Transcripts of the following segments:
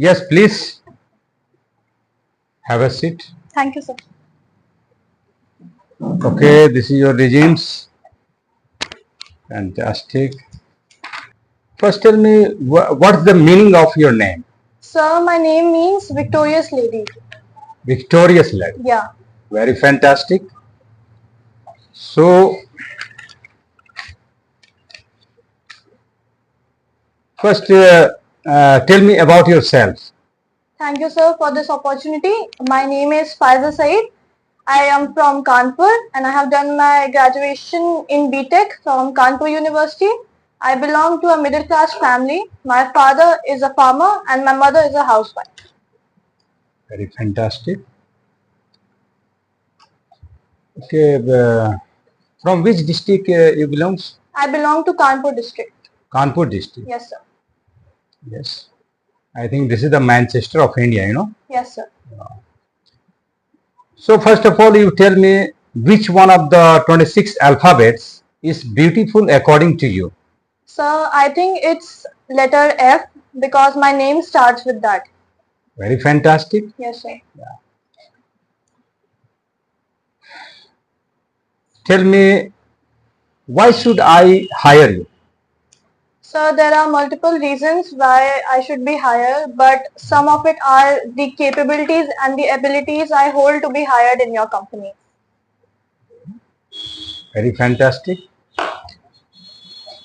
Yes, please have a seat. Thank you, sir. Okay, this is your regimes. Fantastic. First, tell me what's the meaning of your name? Sir, my name means victorious lady. Victorious lady. Yeah. Very fantastic. So, first, tell me about yourself. Thank you, sir, for this opportunity. My name is Faiza Saeed. I am from Kanpur and I have done my graduation in BTech from Kanpur University. I belong to a middle class family. My father is a farmer and my mother is a housewife. Very fantastic. Okay, from which district you belong? I belong to Kanpur district. Kanpur district. Yes, sir. Yes. I think this is the Manchester of India, you know. Yes, sir. So first of all, you tell me which one of the 26 alphabets is beautiful according to you? Sir, I think it's letter F because my name starts with that. Very fantastic. Yes, sir. Tell me, why should I hire you? So there are multiple reasons why I should be hired, but some of it are the capabilities and the abilities I hold to be hired in your company. Very fantastic.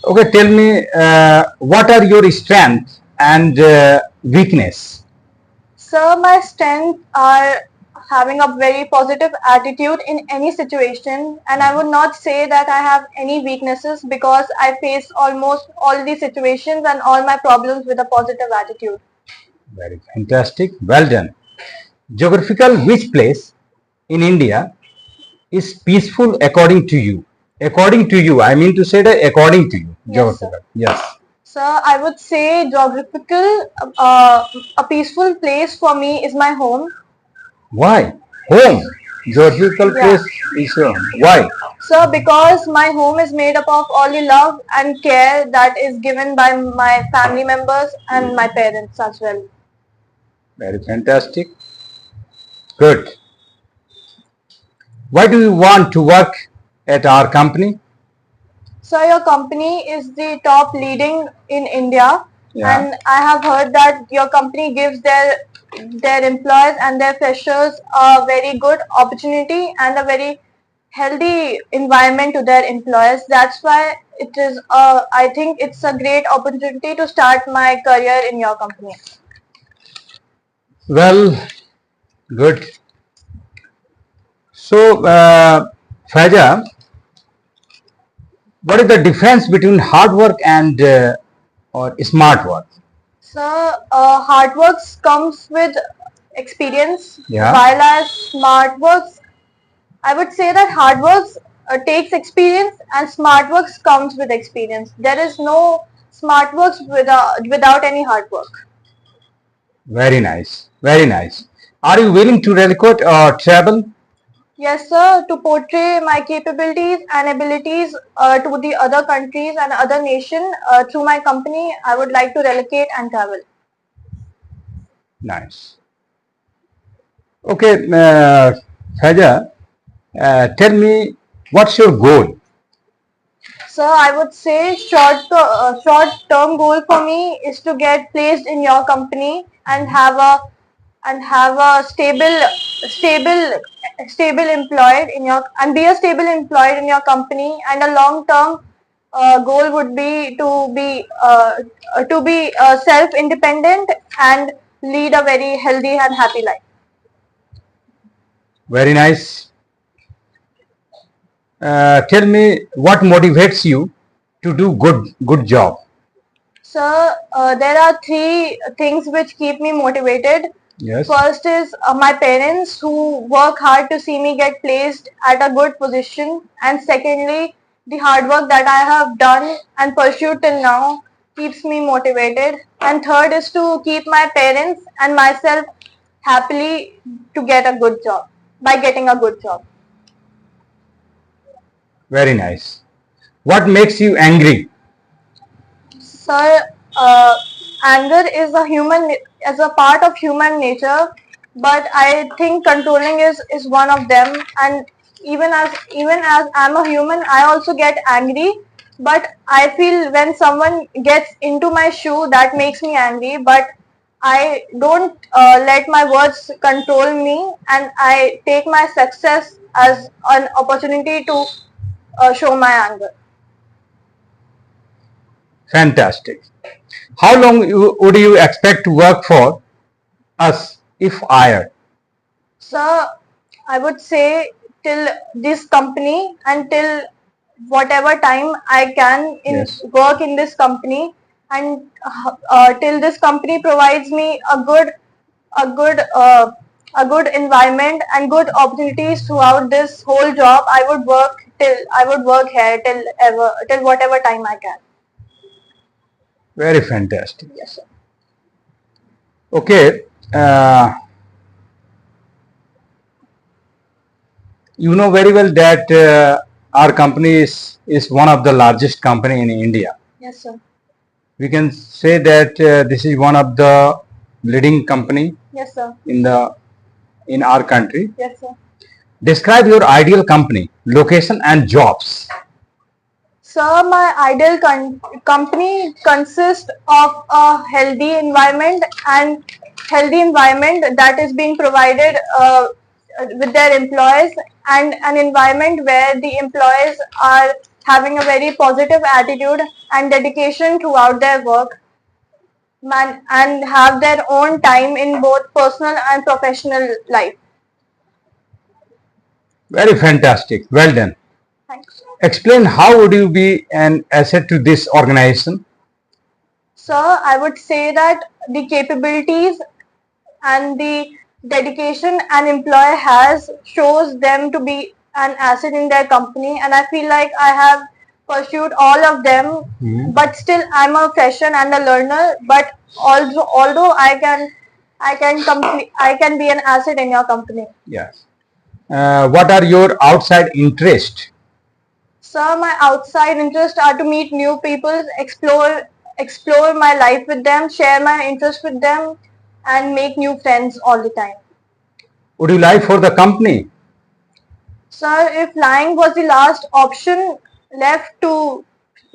Okay, tell me, what are your strengths and weakness? So my strengths are having a very positive attitude in any situation, and I would not say that I have any weaknesses because I face almost all the situations and all my problems with a positive attitude. Very fantastic. Well done. Geographical, which place in India is peaceful according to you? According to you, I mean to say that according to you. Yes, sir. Geographical. Yes. So I would say geographical, a peaceful place for me is my home. Why? Home. Geographical Yeah. place is your home. Why? So because my home is made up of all the love and care that is given by my family members and my parents as well. Very fantastic. Good. Why do you want to work at our company? So your company is the top leading in India, Yeah. and I have heard that your company gives their employees and their freshers a very good opportunity and a very healthy environment to their employees. That's why it is. I think it's a great opportunity to start my career in your company. Well, good. So, Faiza, what is the difference between hard work and or smart work? So hard work comes with experience, Yeah. while as smart works, I would say that hard work takes experience and smart works comes with experience. There is no smart works without any hard work. Very nice. Very nice. Are you willing to relocate or travel? Yes, sir. To portray my capabilities and abilities to the other countries and other nation through my company, I would like to relocate and travel. Nice. Okay, Faiza, tell me what's your goal? So I would say short term goal for me is to get placed in your company and have a stable employed in your and be a stable employed in your company, and a long term goal would be to be self independent and lead a very healthy and happy life. Very nice. Tell me what motivates you to do good job. So there are three things which keep me motivated. Yes. First is my parents who work hard to see me get placed at a good position, and secondly, the hard work that I have done and pursued till now keeps me motivated. And third is to keep my parents and myself happily to get a good job by getting a good job. Very nice. What makes you angry? Sir, anger is a part of human nature, but I think controlling is one of them. And even as I'm a human, I also get angry. But I feel when someone gets into my shoe, that makes me angry. But I don't let my words control me, and I take my success as an opportunity to show my anger. Fantastic. How long would you expect to work for us if hired? So I would say till this company, until whatever time I can Yes. work in this company, and till this company provides me a good a good environment and good opportunities throughout this whole job. I would work here till whatever time I can. Very fantastic. Yes, sir. Okay. You know very well that our company is one of the largest company in India. Yes, sir. We can say that this is one of the leading company Yes, sir. in our country. Yes, sir. Describe your ideal company, location and jobs. So my ideal company consists of a healthy environment that is being provided with their employees, and an environment where the employees are having a very positive attitude and dedication throughout their work, and have their own time in both personal and professional life. Very fantastic. Well done. Thanks. Explain how would you be an asset to this organization? So I would say that the capabilities and the dedication an employer has shows them to be an asset in their company, and I feel like I have pursued all of them. But still I'm a fresher and a learner, but although I can be an asset in your company. Yes. What are your outside interests? So my outside interests are to meet new people, explore my life with them, share my interests with them, and make new friends all the time. Would you lie for the company? Sir, if lying was the last option left to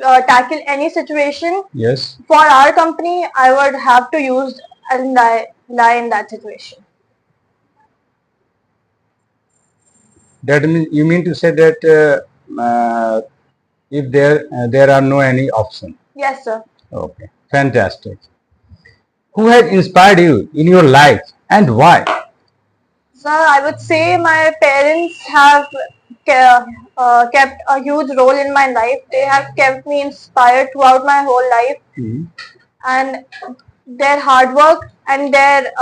tackle any situation Yes. for our company, I would have to use a lie in that situation. That means you mean to say that if there are no any option. Yes, sir. Okay, fantastic. Who has inspired you in your life and why? Sir, I would say my parents have kept a huge role in my life. They have kept me inspired throughout my whole life, and their hard work and their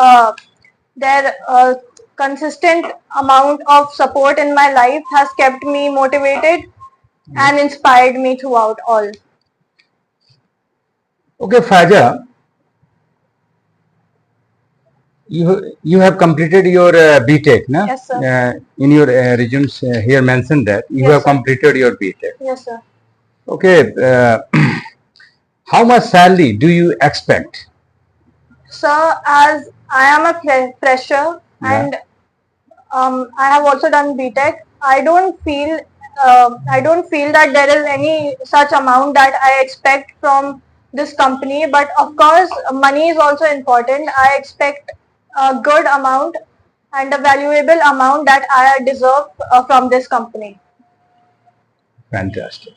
consistent amount of support in my life has kept me motivated and inspired me throughout all. Okay, Faja, you have completed your BTech, na? Yes, sir. In your resumes here mentioned that you Yes, have sir. completed your BTech. Yes, sir. Okay, how much salary do you expect? So as I am a fresher, and I have also done BTech, I don't feel that there is any such amount that I expect from this company. But of course, money is also important. I expect a good amount and a valuable amount that I deserve from this company. Fantastic.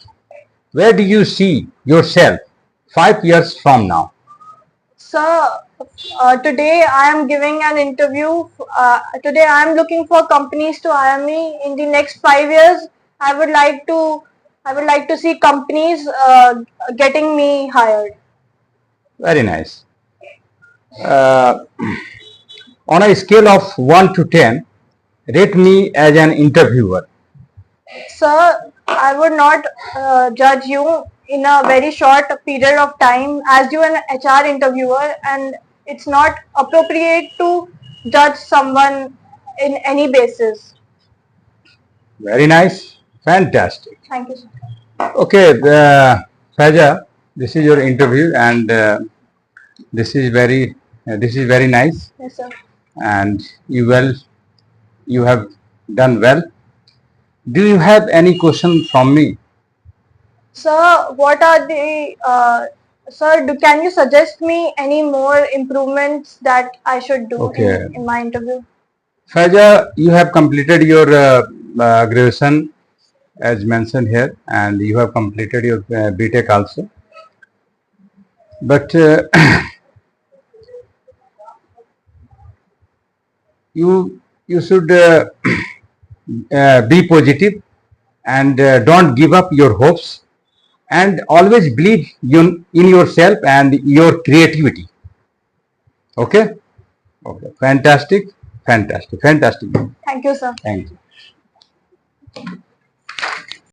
Where do you see yourself 5 years from now? So today I am giving an interview. Today I am looking for companies to hire me. In the next 5 years, I would like to see companies getting me hired. Very nice. On a scale of 1 to 10, rate me as an interviewer. Sir, I would not judge you in a very short period of time as you an HR interviewer, and it's not appropriate to judge someone in any basis. Very nice. Fantastic. Thank you, sir. Okay, Faja, this is your interview, and This is very nice, Yes, sir. and you have done well. Do you have any question from me? Sir, what are the sir? Can you suggest me any more improvements that I should do Okay. in my interview? Faiza, you have completed your graduation as mentioned here, and you have completed your BTech also. But you should be positive, and don't give up your hopes, and always believe in yourself and your creativity. Okay? Okay. Fantastic. Fantastic. Fantastic. Thank you, sir. Thank you.